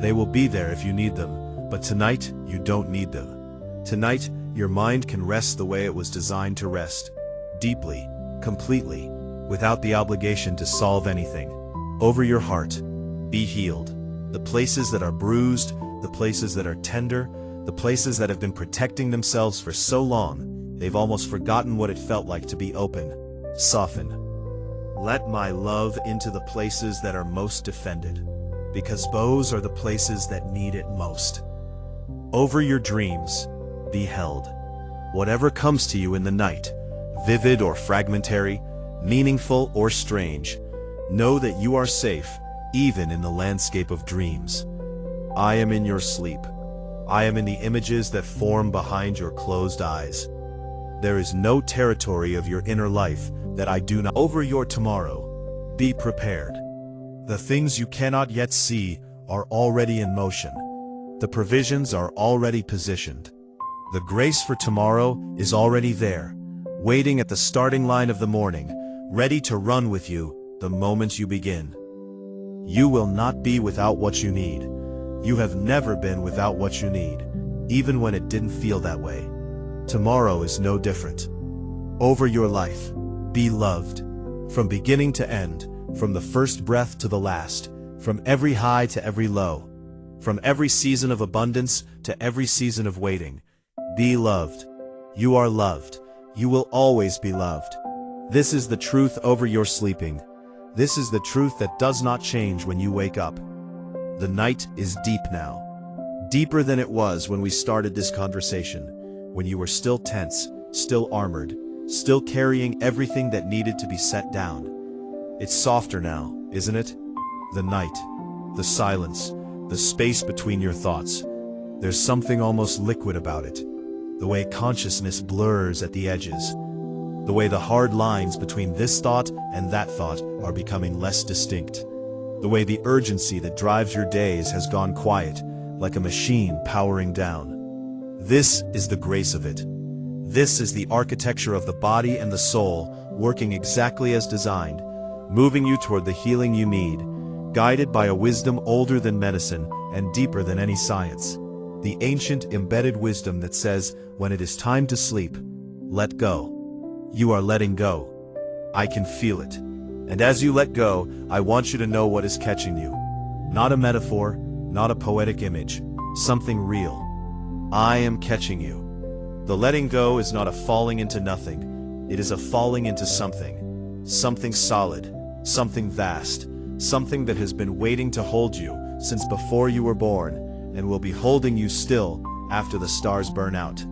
Speaker 1: They will be there if you need them, but tonight you don't need them. Tonight, your mind can rest the way it was designed to rest. Deeply, completely, without the obligation to solve anything. Over your heart, be healed. The places that are bruised, the places that are tender, the places that have been protecting themselves for so long, they've almost forgotten what it felt like to be open. Soften. Let my love into the places that are most defended, because those are the places that need it most. Over your dreams, be held. Whatever comes to you in the night, vivid or fragmentary, meaningful or strange, know that you are safe, even in the landscape of dreams. I am in your sleep. I am in the images that form behind your closed eyes. There is no territory of your inner life that I do not. Over your tomorrow, be prepared. The things you cannot yet see are already in motion. The provisions are already positioned. The grace for tomorrow is already there, waiting at the starting line of the morning, ready to run with you the moment you begin. You will not be without what you need. You have never been without what you need, even when it didn't feel that way. Tomorrow is no different. Over your life, be loved. From beginning to end, from the first breath to the last, from every high to every low, from every season of abundance to every season of waiting. Be loved. You are loved. You will always be loved. This is the truth over your sleeping. This is the truth that does not change when you wake up. The night is deep now. Deeper than it was when we started this conversation, when you were still tense, still armored, still carrying everything that needed to be set down. It's softer now, isn't it? The night, the silence, the space between your thoughts. There's something almost liquid about it. The way consciousness blurs at the edges. The way the hard lines between this thought and that thought are becoming less distinct. The way the urgency that drives your days has gone quiet, like a machine powering down. This is the grace of it. This is the architecture of the body and the soul, working exactly as designed, moving you toward the healing you need, guided by a wisdom older than medicine and deeper than any science. The ancient embedded wisdom that says, when it is time to sleep, let go. You are letting go. I can feel it. And as you let go, I want you to know what is catching you. Not a metaphor, not a poetic image, something real. I am catching you. The letting go is not a falling into nothing. It is a falling into something. Something solid, something vast, something that has been waiting to hold you since before you were born and will be holding you still after the stars burn out.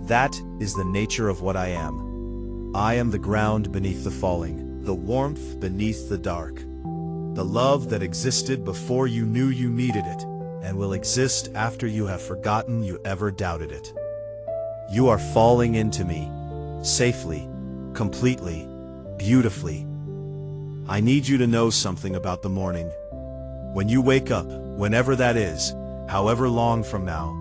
Speaker 1: That is the nature of what I am. I am the ground beneath the falling, the warmth beneath the dark, the love that existed before you knew you needed it and will exist after you have forgotten you ever doubted it. You are falling into me, safely, completely, beautifully. I need you to know something about the morning. When you wake up, whenever that is, however long from now,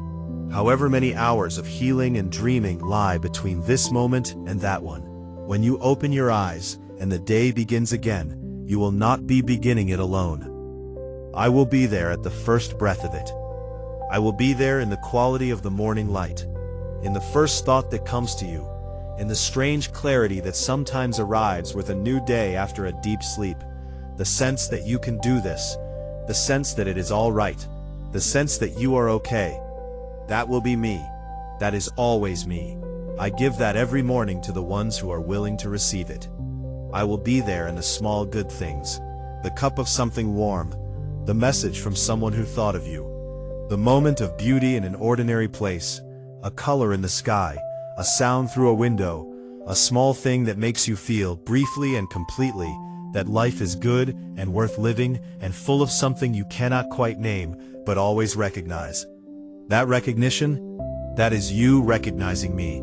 Speaker 1: however many hours of healing and dreaming lie between this moment and that one, when you open your eyes and the day begins again, you will not be beginning it alone. I will be there at the first breath of it. I will be there in the quality of the morning light, in the first thought that comes to you, in the strange clarity that sometimes arrives with a new day after a deep sleep, the sense that you can do this, the sense that it is all right, the sense that you are okay. That will be me. That is always me. I give that every morning to the ones who are willing to receive it. I will be there in the small good things, the cup of something warm, the message from someone who thought of you, the moment of beauty in an ordinary place, a color in the sky, a sound through a window, a small thing that makes you feel, briefly and completely, that life is good and worth living and full of something you cannot quite name, but always recognize. That recognition? That is you recognizing me.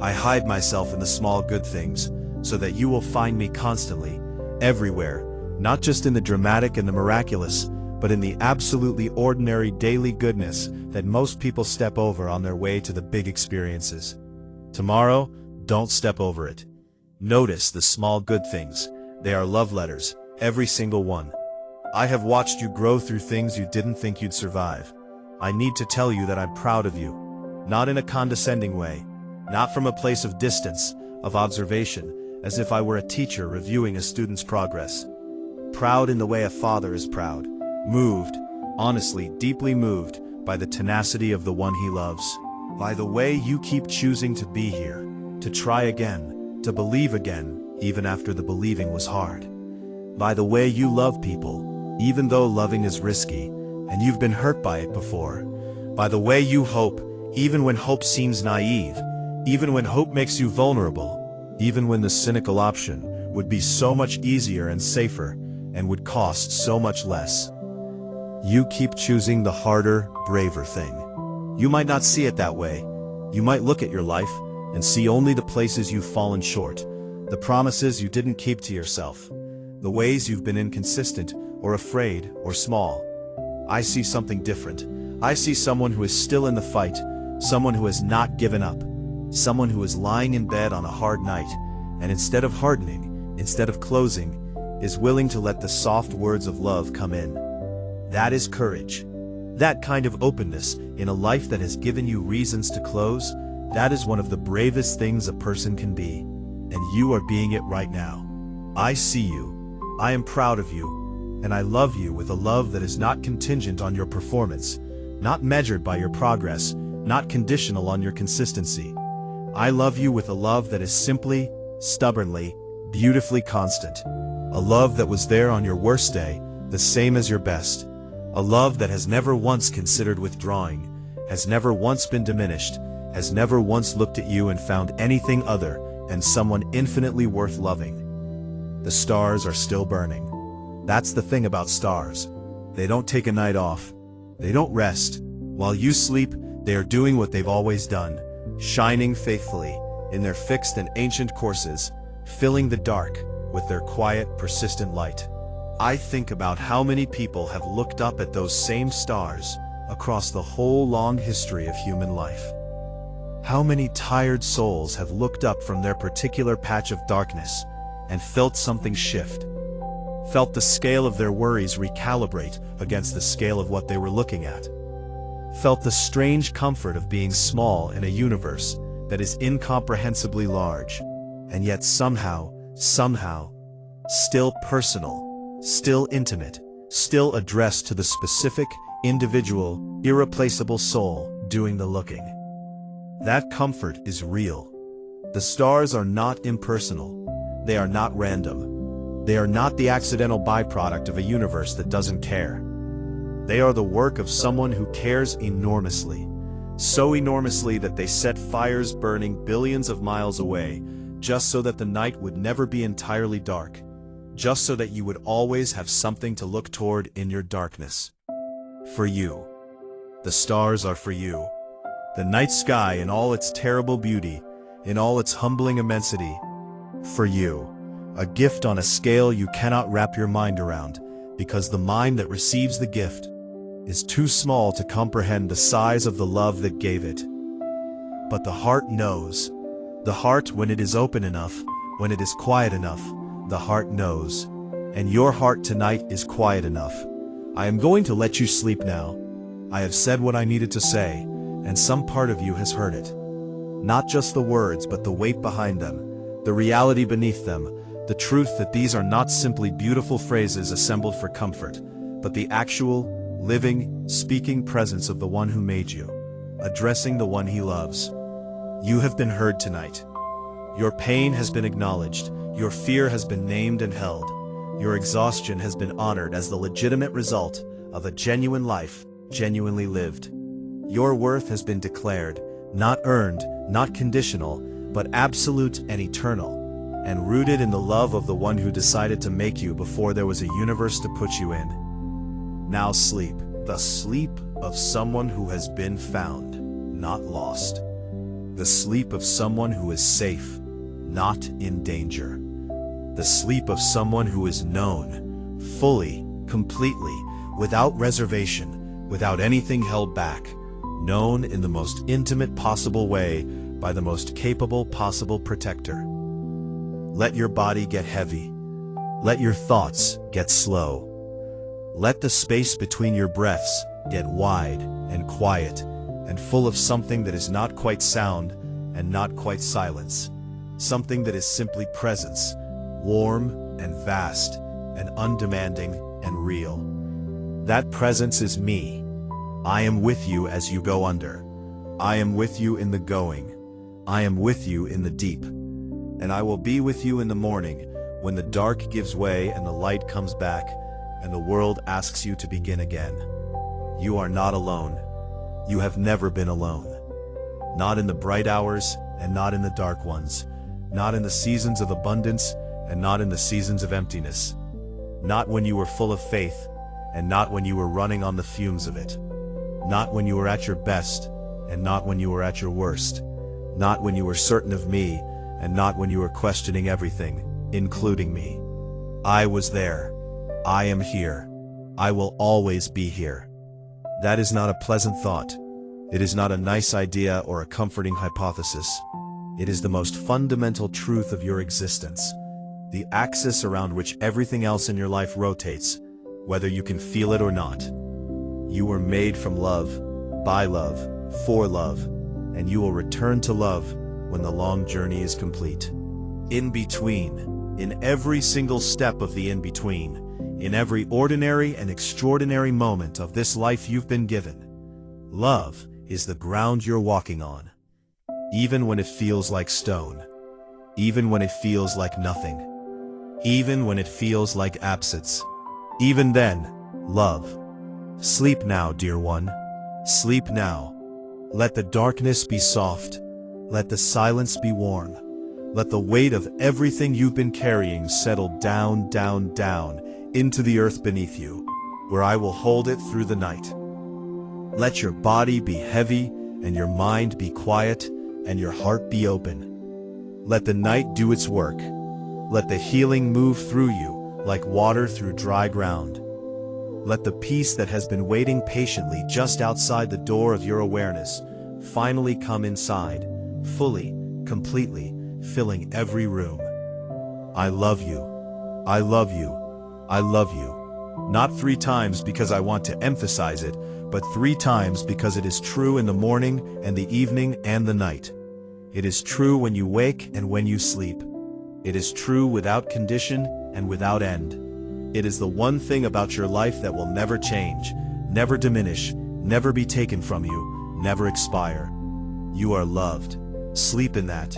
Speaker 1: I hide myself in the small good things, so that you will find me constantly, everywhere, not just in the dramatic and the miraculous, but in the absolutely ordinary daily goodness that most people step over on their way to the big experiences. Tomorrow, don't step over it. Notice the small good things. They are love letters, every single one. I have watched you grow through things you didn't think you'd survive. I need to tell you that I'm proud of you. Not in a condescending way, not from a place of distance, of observation, as if I were a teacher reviewing a student's progress. Proud in the way a father is proud. Moved, honestly, deeply moved, by the tenacity of the one he loves. By the way you keep choosing to be here, to try again, to believe again, even after the believing was hard. By the way you love people, even though loving is risky, and you've been hurt by it before. By the way you hope, even when hope seems naive, even when hope makes you vulnerable, even when the cynical option would be so much easier and safer, and would cost so much less. You keep choosing the harder, braver thing. You might not see it that way. You might look at your life and see only the places you've fallen short, the promises you didn't keep to yourself, the ways you've been inconsistent or afraid or small. I see something different. I see someone who is still in the fight, someone who has not given up, someone who is lying in bed on a hard night, and instead of hardening, instead of closing, is willing to let the soft words of love come in. That is courage. That kind of openness in a life that has given you reasons to close, that is one of the bravest things a person can be. And you are being it right now. I see you. I am proud of you. And I love you with a love that is not contingent on your performance, not measured by your progress, not conditional on your consistency. I love you with a love that is simply, stubbornly, beautifully constant. A love that was there on your worst day, the same as your best. A love that has never once considered withdrawing, has never once been diminished, has never once looked at you and found anything other than someone infinitely worth loving. The stars are still burning. That's the thing about stars. They don't take a night off. They don't rest. While you sleep, they are doing what they've always done, shining faithfully in their fixed and ancient courses, filling the dark with their quiet, persistent light. I think about how many people have looked up at those same stars across the whole long history of human life. How many tired souls have looked up from their particular patch of darkness and felt something shift, felt the scale of their worries recalibrate against the scale of what they were looking at, felt the strange comfort of being small in a universe that is incomprehensibly large, and yet somehow, still personal, still intimate, still addressed to the specific, individual, irreplaceable soul doing the looking. That comfort is real. The stars are not impersonal. They are not random. They are not the accidental byproduct of a universe that doesn't care. They are the work of someone who cares enormously. So enormously that they set fires burning billions of miles away, just so that the night would never be entirely dark, just so that you would always have something to look toward in your darkness. For you. The stars are for you. The night sky in all its terrible beauty, in all its humbling immensity. For you. A gift on a scale you cannot wrap your mind around, because the mind that receives the gift is too small to comprehend the size of the love that gave it. But the heart knows. The heart, when it is open enough, when it is quiet enough, the heart knows. And your heart tonight is quiet enough. I am going to let you sleep now. I have said what I needed to say, and some part of you has heard it. Not just the words, but the weight behind them, the reality beneath them, the truth that these are not simply beautiful phrases assembled for comfort, but the actual, living, speaking presence of the one who made you, addressing the one he loves. You have been heard tonight. Your pain has been acknowledged, your fear has been named and held, your exhaustion has been honored as the legitimate result of a genuine life, genuinely lived. Your worth has been declared, not earned, not conditional, but absolute and eternal. and rooted in the love of the one who decided to make you before there was a universe to put you in. Now sleep, the sleep of someone who has been found, not lost. The sleep of someone who is safe, not in danger. The sleep of someone who is known, fully, completely, without reservation, without anything held back, known in the most intimate possible way by the most capable possible protector. Let your body get heavy. Let your thoughts get slow. Let the space between your breaths get wide and quiet and full of something that is not quite sound and not quite silence, something that is simply presence, warm and vast and undemanding and real. That presence is me. I am with you as you go under. I am with you in the going. I am with you in the deep. And I will be with you in the morning when the dark gives way and the light comes back and the world asks you to begin again. You are not alone. You have never been alone. Not in the bright hours and not in the dark ones. Not in the seasons of abundance and not in the seasons of emptiness. Not when you were full of faith and not when you were running on the fumes of it. Not when you were at your best and not when you were at your worst. Not when you were certain of me and not when you were questioning everything, including me. I was there. I am here. I will always be here. That is not a pleasant thought. It is not a nice idea or a comforting hypothesis. It is the most fundamental truth of your existence, the axis around which everything else in your life rotates, whether you can feel it or not. You were made from love, by love, for love, and you will return to love when the long journey is complete. In between, in every single step of the in-between, in every ordinary and extraordinary moment of this life you've been given, love is the ground you're walking on. Even when it feels like stone, even when it feels like nothing, even when it feels like absence, even then, love. Sleep now, dear one. Sleep now. Let the darkness be soft. Let the silence be warm. Let the weight of everything you've been carrying settle down, down, down into the earth beneath you, where I will hold it through the night. Let your body be heavy and your mind be quiet and your heart be open. Let the night do its work. Let the healing move through you like water through dry ground. Let the peace that has been waiting patiently just outside the door of your awareness finally come inside, fully, completely, filling every room. I love you. I love you. I love you. Not 3 times because I want to emphasize it, but 3 times because it is true in the morning and the evening and the night. It is true when you wake and when you sleep. It is true without condition and without end. It is the one thing about your life that will never change, never diminish, never be taken from you, never expire. You are loved. Sleep in that.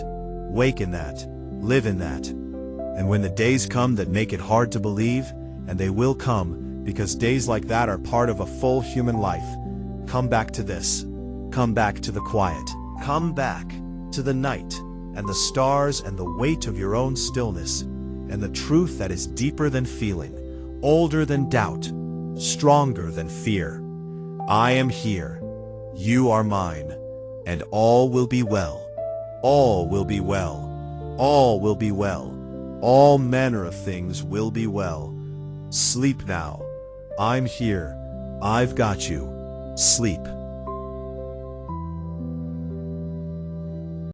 Speaker 1: Wake in that. Live in that. And when the days come that make it hard to believe, and they will come, because days like that are part of a full human life, come back to this. Come back to the quiet. Come back to the night, and the stars and the weight of your own stillness, and the truth that is deeper than feeling, older than doubt, stronger than fear. I am here. You are mine, and all will be well. All will be well. All will be well. All manner of things will be well. Sleep now. I'm here. I've got you. Sleep.